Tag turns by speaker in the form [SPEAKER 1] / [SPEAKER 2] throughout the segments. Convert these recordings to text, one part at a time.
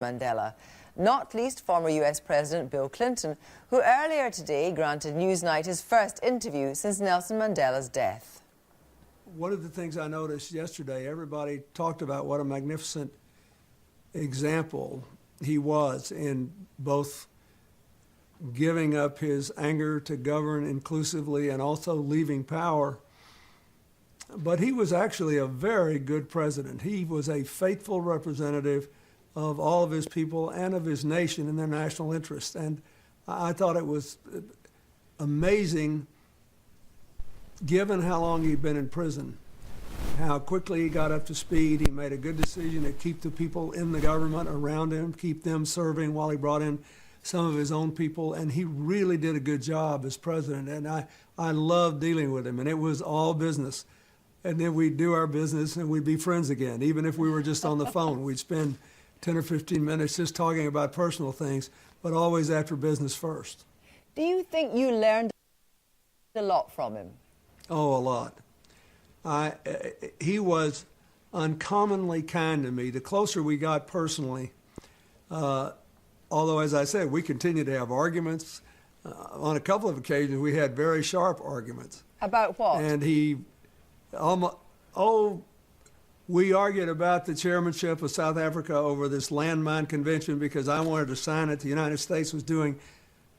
[SPEAKER 1] Mandela, not least former US President Bill Clinton, who earlier today granted Newsnight his first interview since Nelson Mandela's death.
[SPEAKER 2] One of the things I noticed yesterday, everybody talked about what a magnificent example he was in both giving up his anger to govern inclusively and also leaving power. But he was actually a very good president. He was a faithful representative of all of his people and of his nation and their national interests. And I thought it was amazing, given how long he'd been in prison, how quickly he got up to speed. He made a good decision to keep the people in the government around him, keep them serving while he brought in some of his own people. And he really did a good job as president. And I loved dealing with him. And it was all business. And then we'd do our business and we'd be friends again. Even if we were just on the phone, we'd spend 10 or 15 minutes just talking about personal things, but always after business first.
[SPEAKER 1] Do you think you learned a lot from him?
[SPEAKER 2] Oh, a lot. He was uncommonly kind to me. The closer we got personally, although, as I said, we continued to have arguments. On a couple of occasions, we had very sharp arguments.
[SPEAKER 1] About what?
[SPEAKER 2] And he we argued about the chairmanship of South Africa over this landmine convention because I wanted to sign it. The United States was doing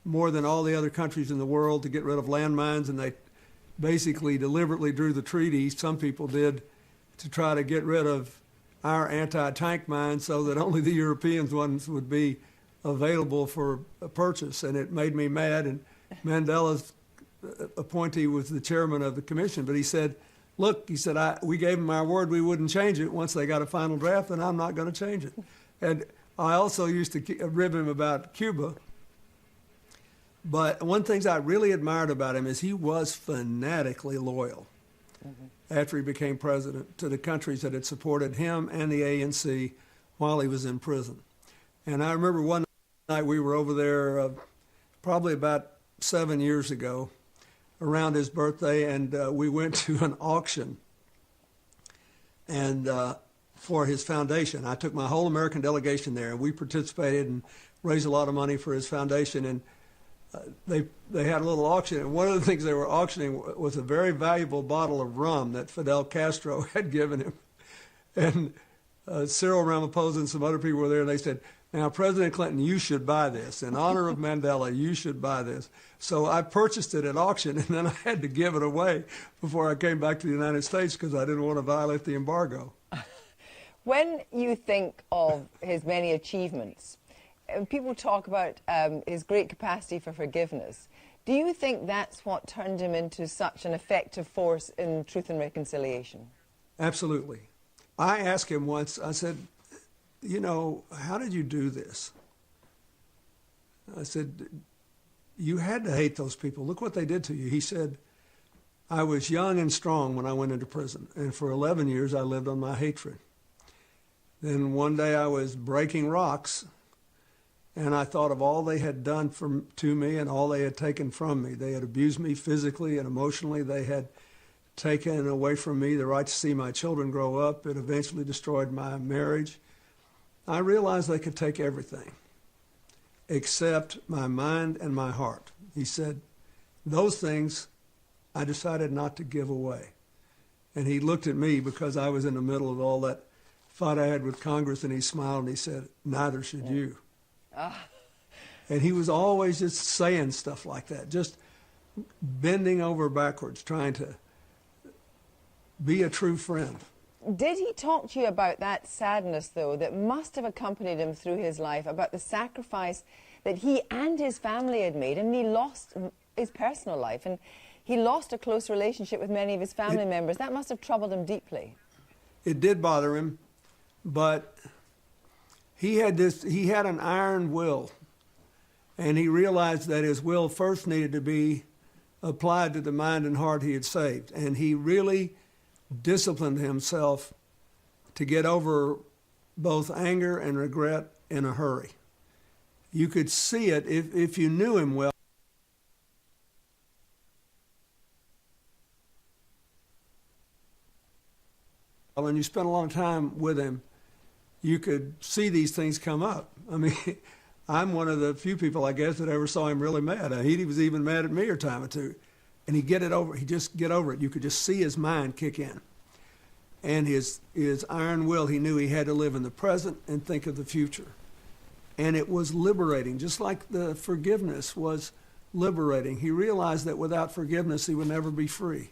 [SPEAKER 2] more than all the other countries in the world to get rid of landmines, and they basically deliberately drew the treaty, some people did, to try to get rid of our anti-tank mines so that only the European ones would be available for purchase. And it made me mad, and Mandela's appointee was the chairman of the commission, but he said, look, he said, we gave them our word we wouldn't change it once they got a final draft, and I'm not going to change it. And I also used to rib him about Cuba. But one of the things I really admired about him is he was fanatically loyal after he became president to the countries that had supported him and the ANC while he was in prison. And I remember one night we were over there probably about 7 years ago, around his birthday, and we went to an auction and for his foundation. I took my whole American delegation there, and we participated and raised a lot of money for his foundation. And they had a little auction, and one of the things they were auctioning was a very valuable bottle of rum that Fidel Castro had given him. And Cyril Ramaphosa and some other people were there, and they said, now, President Clinton, you should buy this. In honor of Mandela, you should buy this. So I purchased it at auction, and then I had to give it away before I came back to the United States because I didn't want to violate the embargo.
[SPEAKER 1] When you think of his many achievements, people talk about his great capacity for forgiveness. Do you think that's what turned him into such an effective force in truth and reconciliation? Absolutely.
[SPEAKER 2] I asked him once, I said, you know, how did you do this? I said, you had to hate those people. Look what they did to you. He said, I was young and strong when I went into prison, and for 11 years I lived on my hatred. Then one day I was breaking rocks, and I thought of all they had done to me and all they had taken from me. They had abused me physically and emotionally. They had taken away from me the right to see my children grow up. It eventually destroyed my marriage. I realized they could take everything except my mind and my heart. He said, those things I decided not to give away. And he looked at me because I was in the middle of all that fight I had with Congress, and he smiled and he said, neither should you. And he was always just saying stuff like that, just bending over backwards, trying to be a true friend.
[SPEAKER 1] Did he talk to you about that sadness, though, that must have accompanied him through his life, about the sacrifice that he and his family had made, and he lost his personal life, and he lost a close relationship with many of his family members? That must have troubled him deeply.
[SPEAKER 2] It did bother him, but he had an iron will, and he realized that his will first needed to be applied to the mind and heart he had saved, and he really disciplined himself to get over both anger and regret in a hurry. You could see it if you knew him well. And you spent a long time with him, you could see these things come up. I mean, I'm one of the few people, I guess, that ever saw him really mad. He was even mad at me a time or two. And he'd just get over it. You could just see his mind kick in. And his iron will, he knew he had to live in the present and think of the future. And it was liberating, just like the forgiveness was liberating. He realized that without forgiveness, he would never be free.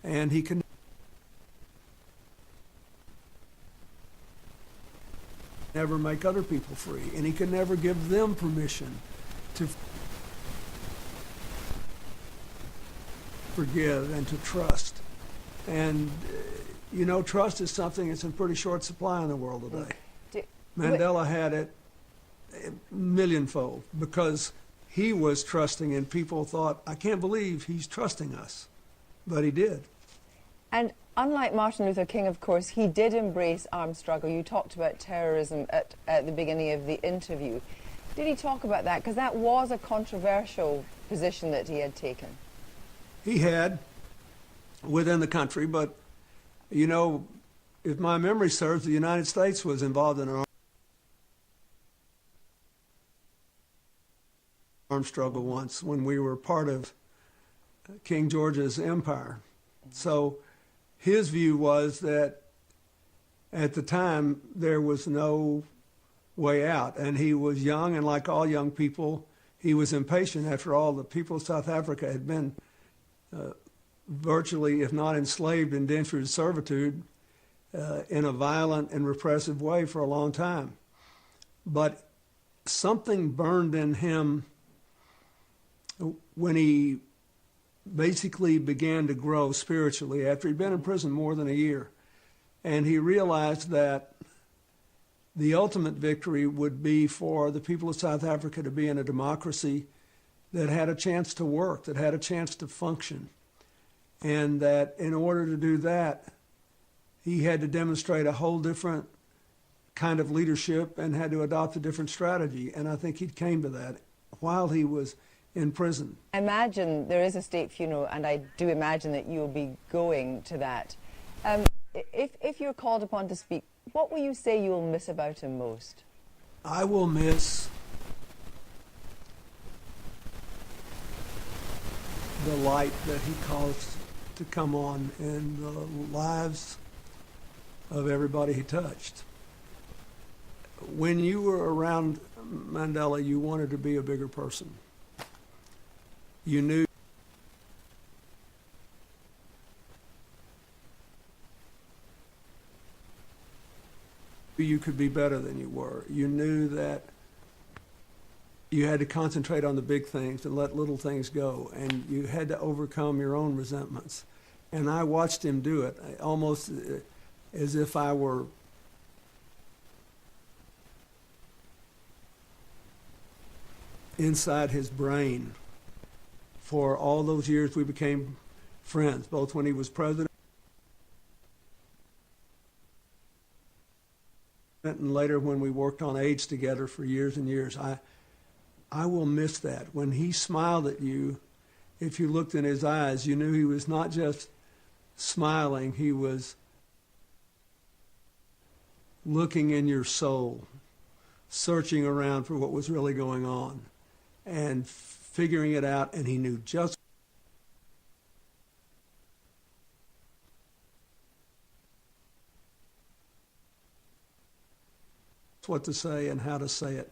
[SPEAKER 2] And he could never make other people free. And he could never give them permission to forgive and to trust. And, you know, trust is something that's in pretty short supply in the world today. Mandela had it millionfold because he was trusting, and people thought, I can't believe he's trusting us. But he did. And
[SPEAKER 1] unlike Martin Luther King, of course, he did embrace armed struggle. You talked about terrorism at the beginning of the interview. Did he talk about that? Because that was a controversial position that he had taken.
[SPEAKER 2] He had within the country, but, you know, if my memory serves, the United States was involved in an armed struggle once when we were part of King George's empire. So his view was that at the time there was no way out, and he was young, and like all young people, he was impatient. After all, the people of South Africa had been virtually, if not enslaved, indentured servitude in a violent and repressive way for a long time. But something burned in him when he basically began to grow spiritually after he'd been in prison more than a year. And he realized that the ultimate victory would be for the people of South Africa to be in a democracy that had a chance to work, that had a chance to function. And that in order to do that, he had to demonstrate a whole different kind of leadership and had to adopt a different strategy. And I think he came to that while he was in prison.
[SPEAKER 1] I imagine there is a state funeral, and I do imagine that you'll be going to that. If you're called upon to speak, what will you say you'll miss about him most?
[SPEAKER 2] I will miss the light that he caused to come on in the lives of everybody he touched. When you were around Mandela, you wanted to be a bigger person. You knew you could be better than you were. You knew that you had to concentrate on the big things and let little things go, and you had to overcome your own resentments. And I watched him do it, almost as if I were inside his brain. For all those years we became friends, both when he was president and later when we worked on AIDS together for years and years. I will miss that. When he smiled at you, if you looked in his eyes, you knew he was not just smiling, he was looking in your soul, searching around for what was really going on, and figuring it out, and he knew just what to say and how to say it.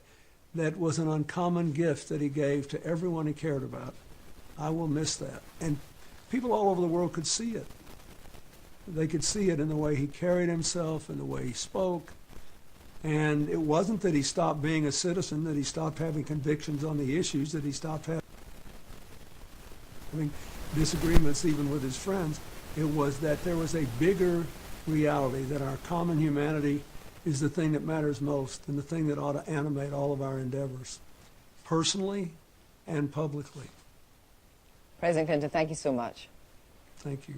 [SPEAKER 2] That was an uncommon gift that he gave to everyone he cared about. I will miss that. And people all over the world could see it. They could see it in the way he carried himself, in the way he spoke. And it wasn't that he stopped being a citizen, that he stopped having convictions on the issues, that he stopped having disagreements even with his friends. It was that there was a bigger reality, that our common humanity is the thing that matters most and the thing that ought to animate all of our endeavors, personally and publicly.
[SPEAKER 1] President Clinton, thank you so much.
[SPEAKER 2] Thank you.